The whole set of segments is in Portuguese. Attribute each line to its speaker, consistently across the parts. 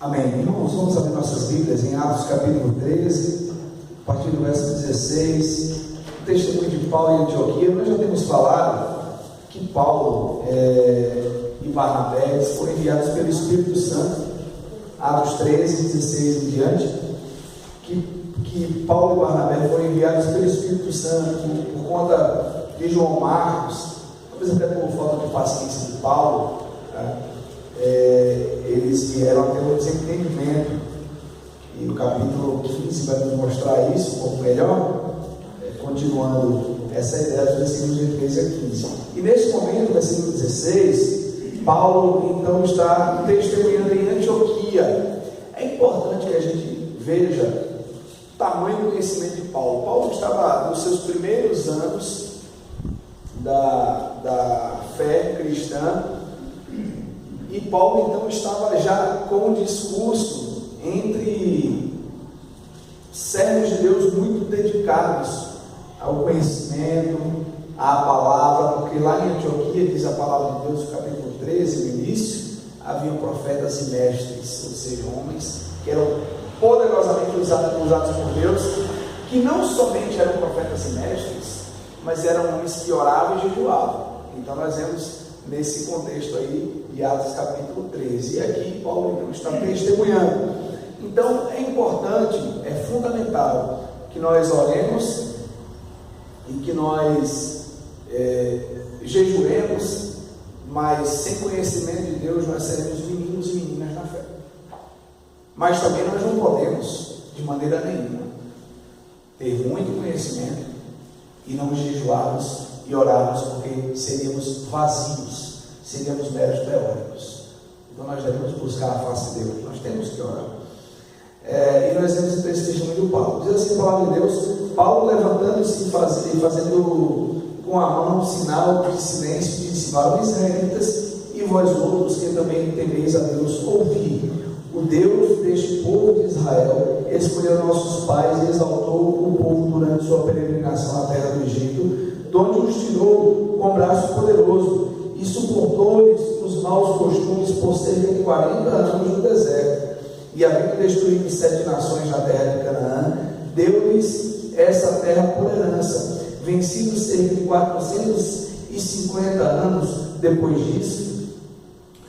Speaker 1: Amém. Irmãos, vamos abrir nossas Bíblias em Atos capítulo 13, a partir do verso 16, o testemunho de Paulo e Antioquia. Nós já temos falado que Paulo e Barnabé foram enviados pelo Espírito Santo, Atos 13, 16 em diante, que Paulo e Barnabé foram enviados pelo Espírito Santo por conta de João Marcos, talvez até por falta de paciência de Paulo, tá? Eles vieram a ter um desentendimento, e o capítulo 15 vai nos mostrar isso um pouco melhor, continuando essa ideia dos versículos de 13 a 15. E nesse momento, versículo 16, Paulo então está testemunhando em Antioquia. É importante que a gente veja o tamanho do conhecimento de Paulo. Paulo estava nos seus primeiros anos da fé cristã, e Paulo então estava já com um discurso entre servos de Deus muito dedicados ao conhecimento, à palavra, porque lá em Antioquia, diz a palavra de Deus, no capítulo 13, no início, haviam profetas e mestres, ou seja, homens que eram poderosamente usados por Deus, que não somente eram profetas e mestres, mas eram homens que oravam e jejuavam. Então nós vemos nesse contexto aí de Atos capítulo 13, e aqui Paulo então está testemunhando. Então é importante, é fundamental que nós oremos e que nós jejuemos, mas sem conhecimento de Deus nós seremos meninos e meninas na fé. Mas também nós não podemos, de maneira nenhuma, ter muito conhecimento e não jejuarmos e orarmos, porque seríamos vazios, seríamos meros teóricos. Então nós devemos buscar a face de Deus, nós temos que orar. E nós vemos esse testemunho do Paulo. Diz assim a palavra de Deus: Paulo, levantando-se e fazendo com a mão um sinal de silêncio, disse: Varões israelitas, e vós outros que também temeis a Deus, ouvi. O Deus deste povo de Israel escolheu nossos pais e exaltou o povo durante sua peregrinação à terra do Egito, de onde os tirou com braço poderoso, e suportou-lhes os maus costumes por cerca de 40 anos no deserto. E havendo destruído 7 nações na terra de Canaã, deu-lhes essa terra por herança. Vencidos cerca de 450 anos depois disso,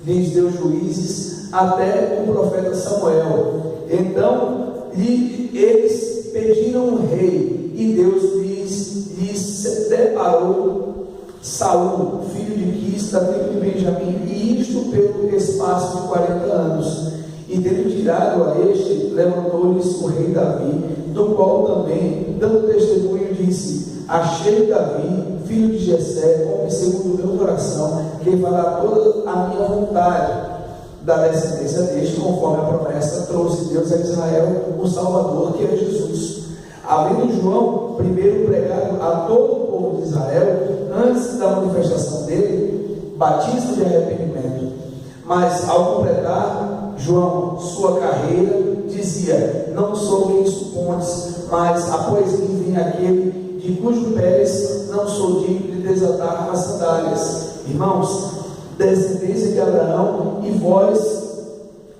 Speaker 1: lhes deu juízes até o profeta Samuel. Então eles pediram um rei, e Deus lhes deparou Saul, filho de Quis, da tribo de Benjamim, e isto pelo espaço de 40 anos. E tendo tirado a este, levantou-lhes o rei Davi, do qual também, dando testemunho, disse: Achei Davi, filho de Jessé, homem segundo o meu coração, que fará toda a minha vontade. Da descendência deste, conforme a promessa, trouxe Deus a Israel o Salvador, que é Jesus. Havendo João primeiro pregado a todo o povo de Israel, antes da manifestação dele, batismo de arrependimento. Mas ao completar João sua carreira, dizia: Não sou quem supondes, mas após mim vem aquele de cujo pés não sou digno de desatar as sandálias. Irmãos, descendência de Abraão, e vós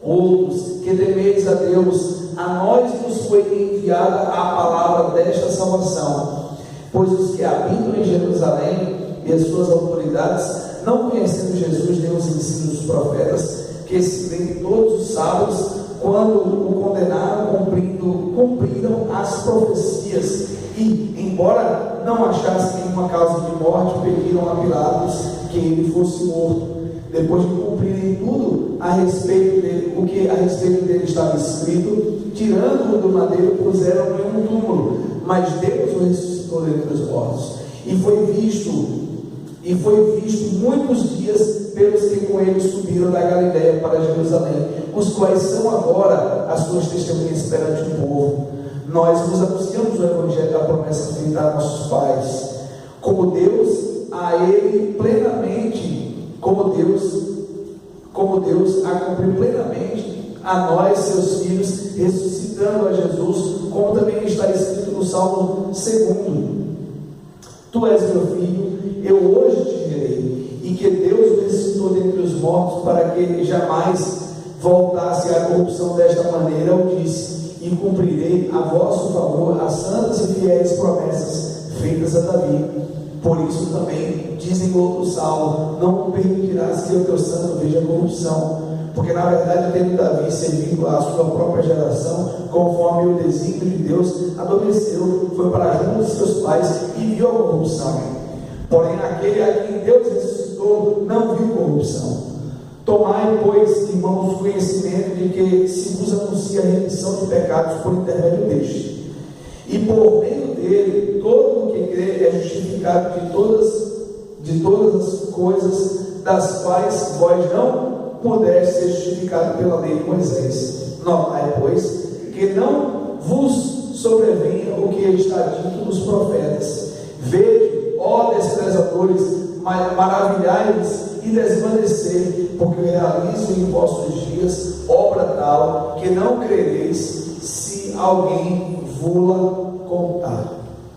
Speaker 1: outros que temeis a Deus, a nós nos foi enviada a palavra desta salvação. Pois os que habitam em Jerusalém e as suas autoridades, não conhecendo Jesus nem os ensinos dos profetas, que se veem todos os sábados, quando o condenaram, cumpriram as profecias, e, embora não achassem nenhuma causa de morte, pediram a Pilatos que ele fosse morto. Depois de cumprirem tudo a respeito dele, o que a respeito dele estava escrito, tirando-o do madeiro, puseram em um túmulo, mas Deus o ressuscitou dentre os mortos, e foi visto muitos dias pelos que com ele subiram da Galiléia para Jerusalém, os quais são agora as suas testemunhas perante o povo. Nós vos anunciamos o evangelho da promessa feita a nossos pais, como Deus a ele plenamente, como Deus a cumpriu plenamente a nós, seus filhos, ressuscitando a Jesus, como também está escrito no Salmo 2: Tu és meu filho, eu hoje te gerei, e que Deus o ressuscitou dentre os mortos, para que jamais voltasse à corrupção desta maneira, eu disse: e cumprirei a vosso favor as santas e fiéis promessas feitas a Davi. Por isso também dizem outro salmo: não permitirás que o teu santo veja corrupção. Porque na verdade, tendo Davi servido à sua própria geração, conforme o desígnio de Deus, adormeceu, foi para junto de seus pais e viu a corrupção. Porém, aquele a quem Deus ressuscitou não viu corrupção. Tomai, pois, irmãos, conhecimento de que se vos anuncia a remissão de pecados por intermédio deste. E por meio dele, todo o que crê é justificado de todas as coisas das quais vós não pudesse ser justificado pela lei de Moisés. Notai, pois, que não vos sobrevenha o que está dito nos profetas: vede, ó desprezadores, maravilhai-vos e desvanecei, porque eu realizo em vossos dias obra tal que não crereis, se alguém vula contar.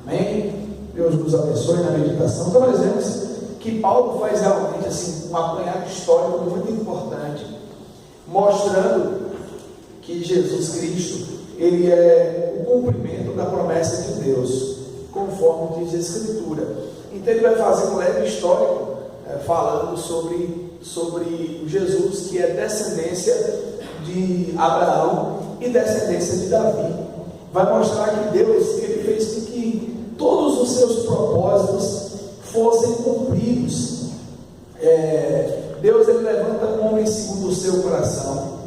Speaker 1: Amém? Deus nos abençoe na meditação. Então nós vemos que Paulo faz realmente assim, um apanhado histórico muito importante, mostrando que Jesus Cristo, ele é o cumprimento da promessa de Deus, conforme diz a Escritura. Então ele vai fazer um leve histórico, falando sobre Jesus, que é descendência de Abraão e descendência de Davi. Vai mostrar que Deus, ele fez com que todos os seus propósitos fossem cumpridos. Deus, ele levanta um homem segundo o seu coração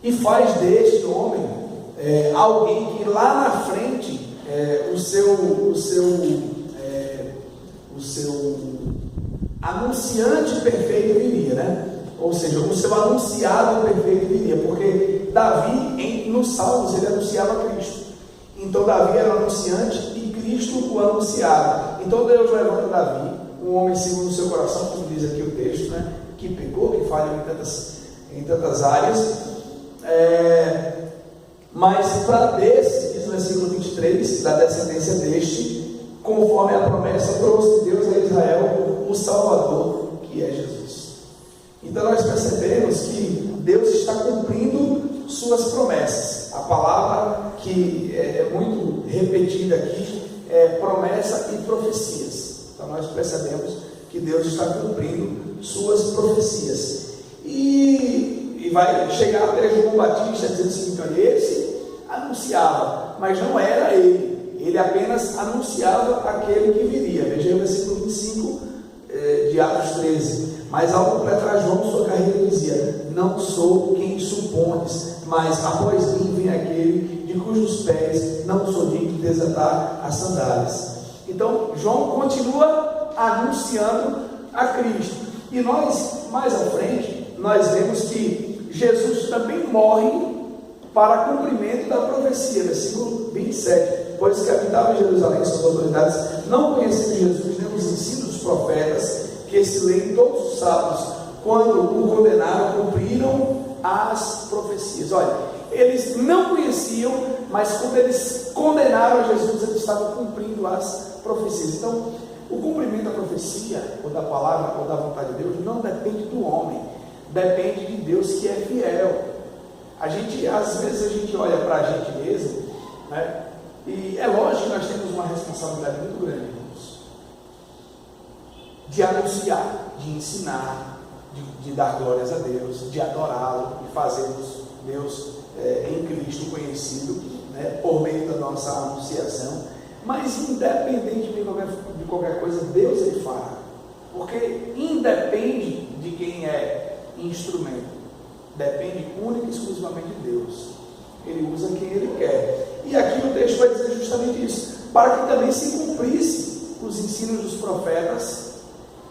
Speaker 1: e faz deste homem alguém que lá na frente o seu anunciante perfeito viria, né? Ou seja, o seu anunciado perfeito viria, porque Davi, nos Salmos, ele anunciava Cristo. Então Davi era o anunciante e Cristo o anunciado. Então Deus levanta Davi, um homem segundo o seu coração, como diz aqui o texto, né? Que pecou, que falhou em tantas áreas. Mas para desse, diz no versículo 23, da descendência deste, conforme a promessa, trouxe Deus a Israel o Salvador, que é Jesus. Então nós percebemos que Deus está cumprindo suas promessas. A palavra que é muito repetida aqui é promessa e profecias. Então nós percebemos que Deus está cumprindo suas profecias. E vai chegar até João Batista dizendo assim: então, esse anunciava, mas não era ele apenas anunciava aquele que viria. Veja o versículo 25 de Atos 13. Mas ao completar João sua carreira, dizia: não sou quem supondes, mas após mim vem aquele de cujos pés não sou digno de desatar as sandálias. Então João continua anunciando a Cristo. E nós, mais à frente, nós vemos que Jesus também morre para cumprimento da profecia. Versículo 27. Pois que habitava em Jerusalém suas autoridades, não conhecendo Jesus nem os ensinos dos profetas, que se lê em todos os sábados, quando o condenaram, cumpriram as profecias. Olha, eles não conheciam, mas quando eles condenaram a Jesus, eles estavam cumprindo as profecias. Então, o cumprimento da profecia, ou da palavra, ou da vontade de Deus, não depende do homem, depende de Deus, que é fiel. Às vezes a gente olha para a gente mesmo, né? E é lógico que nós temos uma responsabilidade muito grande, irmãos, de anunciar, de ensinar, de dar glórias a Deus, de adorá-lo, de fazermos Deus em Cristo conhecido, né, por meio da nossa anunciação. Mas independente de qualquer coisa, Deus ele fará, porque independe de quem é instrumento, depende única e exclusivamente de Deus. Ele usa quem ele quer. E aqui o texto vai dizer justamente isso, para que também se cumprisse os ensinos dos profetas.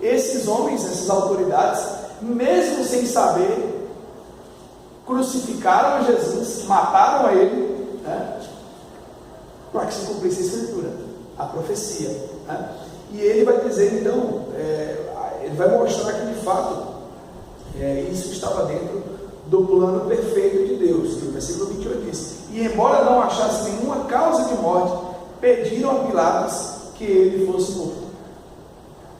Speaker 1: Esses homens, essas autoridades, mesmo sem saber, crucificaram Jesus, mataram a ele, né, para que se cumprisse a Escritura, a profecia, né? E ele vai dizer, então, ele vai mostrar que de fato isso estava dentro do plano perfeito de Deus. E o versículo 28 diz: e embora não achasse nenhuma causa de morte, pediram a Pilatos que ele fosse morto.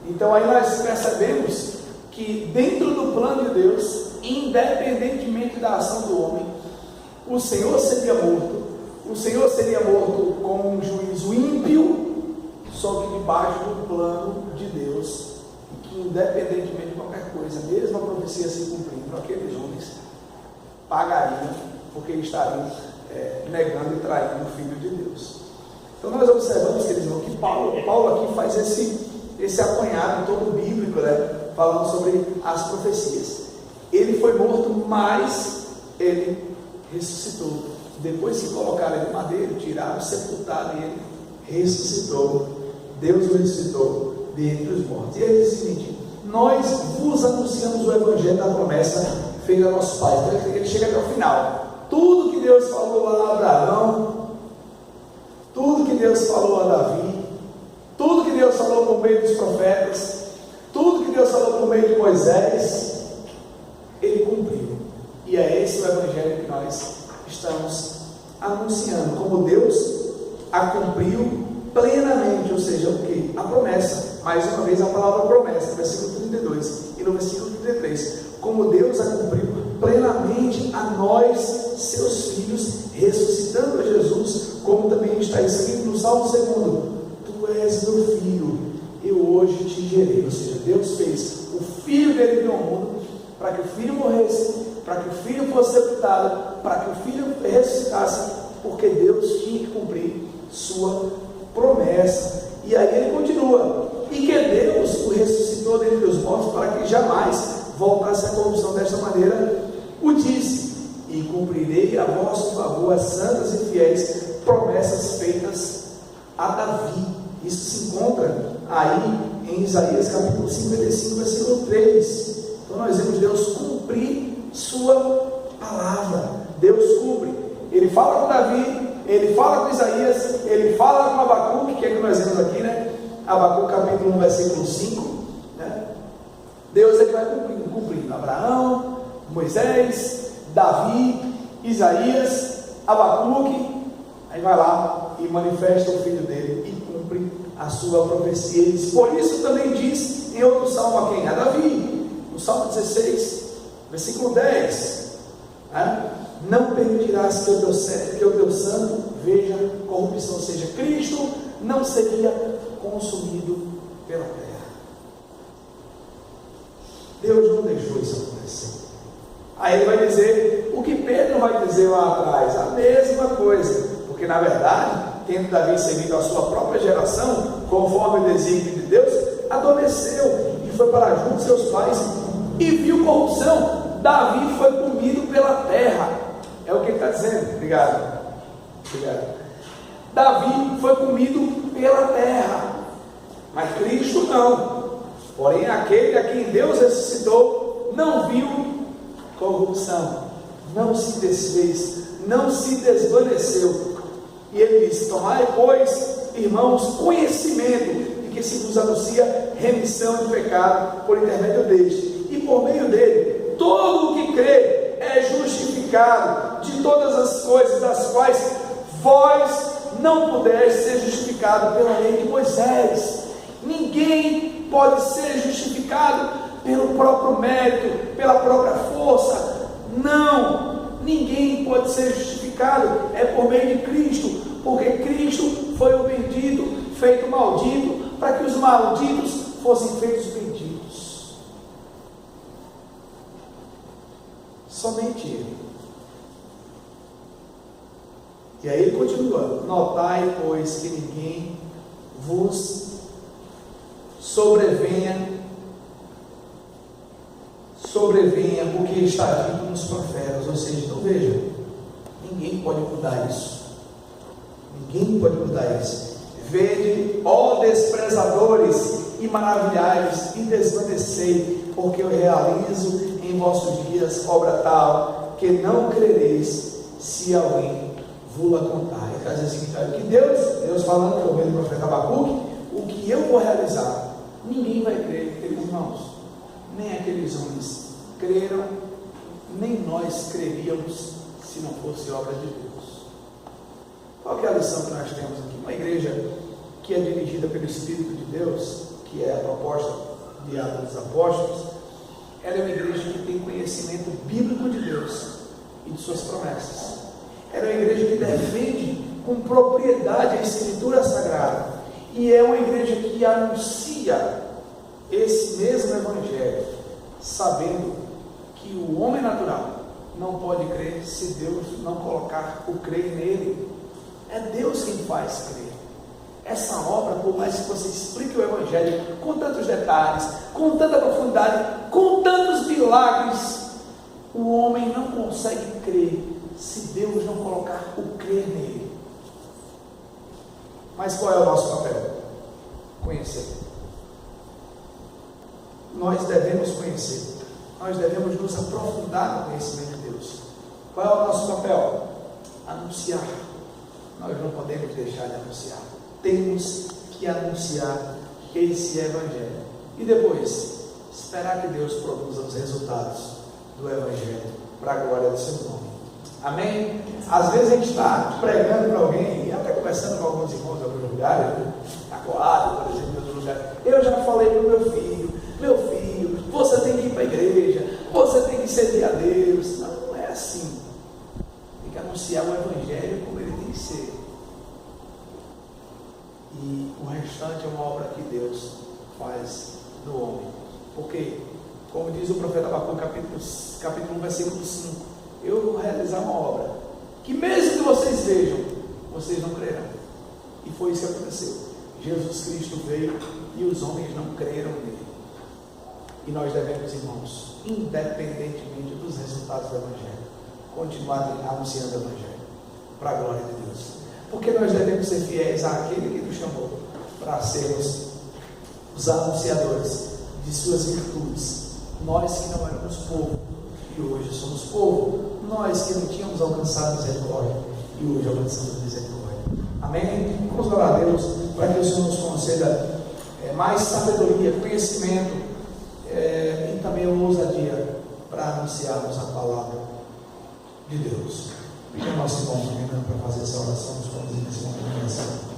Speaker 1: Então aí nós percebemos que dentro do plano de Deus, independentemente da ação do homem, o Senhor seria morto. O Senhor seria morto com um juízo ímpio, só que debaixo do plano de Deus, e que independentemente de qualquer coisa, mesmo a profecia se cumprindo, aqueles homens pagariam, porque estariam negando e traindo o Filho de Deus. Então nós observamos, queridos irmãos, que Paulo aqui faz esse apanhado todo bíblico, né, falando sobre as profecias. Ele foi morto, mas ele ressuscitou. Depois que colocaram ele no madeiro, tiraram, sepultaram, e ele ressuscitou. Deus o ressuscitou dentre os mortos. E ele diz o seguinte: nós vos anunciamos o evangelho da promessa feita a nosso Pai. Então ele chega até o final. Tudo que Deus falou lá a Abraão, tudo que Deus falou a Davi, tudo que Deus falou por meio dos profetas, tudo que Deus falou por meio de Moisés, ele cumpriu. E é esse o evangelho que nós estamos anunciando, como Deus a cumpriu plenamente, ou seja, o que? A promessa. Mais uma vez a palavra promessa, no versículo 32 e no versículo 33. Como Deus a cumpriu plenamente a nós, seus filhos, ressuscitando a Jesus, como também está escrito no Salmo 2: Tu és meu filho, eu hoje te gerei. Ou seja, Deus fez o filho dele vir ao mundo, para que o filho morresse, para que o filho fosse sepultado, para que o filho ressuscitasse, porque Deus tinha que cumprir sua promessa. E aí ele continua: e que Deus o ressuscitou dentre os mortos, para que jamais voltasse à corrupção. Desta maneira o disse: e cumprirei a vosso favor as santas e fiéis promessas feitas a Davi. Isso se encontra aí em Isaías capítulo 55, versículo 3. Então nós vemos Deus cumprir sua palavra. Deus cumpre. Ele fala com Davi, ele fala com Isaías, ele fala com Abacuque, que é que nós vemos aqui, né? Abacuque capítulo 1, versículo 5, né? Deus é que vai cumprindo. Abraão, Moisés, Davi, Isaías, Abacuque, aí vai lá e manifesta o filho dele e cumpre a sua profecia. Ele diz, por isso também diz em outro salmo a quem? A Davi, no Salmo 16, versículo 10, né? Não permitirás que o teu santo veja corrupção. Ou seja, Cristo não seria consumido pela terra. Deus não deixou isso acontecer. Aí ele vai dizer o que Pedro vai dizer lá atrás, a mesma coisa, porque na verdade, tendo Davi seguido a sua própria geração, conforme o desígnio de Deus, adormeceu e foi para junto de seus pais e viu corrupção. Davi foi comido pela terra. É o que ele está dizendo. Obrigado. Davi foi comido pela terra, mas Cristo não. Porém, aquele a quem Deus ressuscitou não viu corrupção, não se desfez, não se desvaneceu. E ele diz: tomai, pois, irmãos, conhecimento de que se vos anuncia remissão de pecado por intermédio deste, e por meio dele todo o que crê é justificado de todas as coisas das quais vós não pudeste ser justificado pela lei de Moisés. Ninguém pode ser justificado pelo próprio mérito, pela própria força. Não, ninguém pode ser justificado, é por meio de Cristo, porque Cristo foi o bendito feito maldito, para que os malditos fossem feitos benditos. Somente Ele. E aí ele continua: notai, pois, que ninguém vos sobrevenha o que está dito nos profetas. Ou seja, então veja, ninguém pode mudar isso. Ninguém pode mudar isso. Vede, ó desprezadores, e maravilhai-vos, e desvanecei, porque eu realizo em vossos dias obra tal, que não crereis, se alguém vou-la contar. Ele traz assim, que Deus falando por meio do profeta Abacuque, o que eu vou realizar, ninguém vai crer, aqueles irmãos, nem aqueles homens creram, nem nós creríamos, se não fosse obra de Deus. Qual que é a lição que nós temos aqui? Uma igreja que é dirigida pelo Espírito de Deus, que é a proposta de Atos dos Apóstolos, ela é uma igreja que tem conhecimento bíblico de Deus e de suas promessas. Ela é uma igreja que defende com propriedade a Escritura Sagrada. E é uma igreja que anuncia esse mesmo Evangelho, sabendo que o homem natural não pode crer se Deus não colocar o crer nele. É Deus quem faz crer. Essa obra, por mais que você explique o Evangelho com tantos detalhes, com tanta profundidade, com tantos milagres, o homem não consegue crer se Deus não colocar o crer nele. Mas qual é o nosso papel? Conhecer. Nós devemos conhecer. Nós devemos nos aprofundar no conhecimento de Deus. Qual é o nosso papel? Anunciar. Nós não podemos deixar de anunciar. Temos que anunciar esse Evangelho. E depois, esperar que Deus produza os resultados do Evangelho para a glória do seu nome. Amém? Às vezes a gente está pregando para alguém, e até conversando com alguns irmãos em alguns lugares, na Coab, por exemplo, em outros lugares. Eu já falei para o meu filho, você tem que ir para a igreja, você tem que servir a Deus. Não, não é assim. Tem que anunciar o Evangelho como ele tem que ser. E o restante é uma obra que Deus faz do homem. Porque, como diz o profeta Abacuque, capítulo 1, versículo 5, eu vou realizar uma obra que mesmo que vocês vejam, vocês não crerão. E foi isso que aconteceu. Jesus Cristo veio e os homens não creram nele. E nós devemos, irmãos, independentemente dos resultados do Evangelho, continuar anunciando o Evangelho para a glória de Deus. Porque nós devemos ser fiéis àquele que nos chamou para sermos os anunciadores de suas virtudes. Nós que não éramos povo e hoje somos povo. Nós que não tínhamos alcançado misericórdia e hoje alcançamos misericórdia. Amém? Vamos orar a Deus para que o Senhor nos conceda mais sabedoria, conhecimento e também ousadia para anunciarmos a palavra de Deus. E o nosso irmão para fazer essa oração, nos conduzir nesse momento de oração.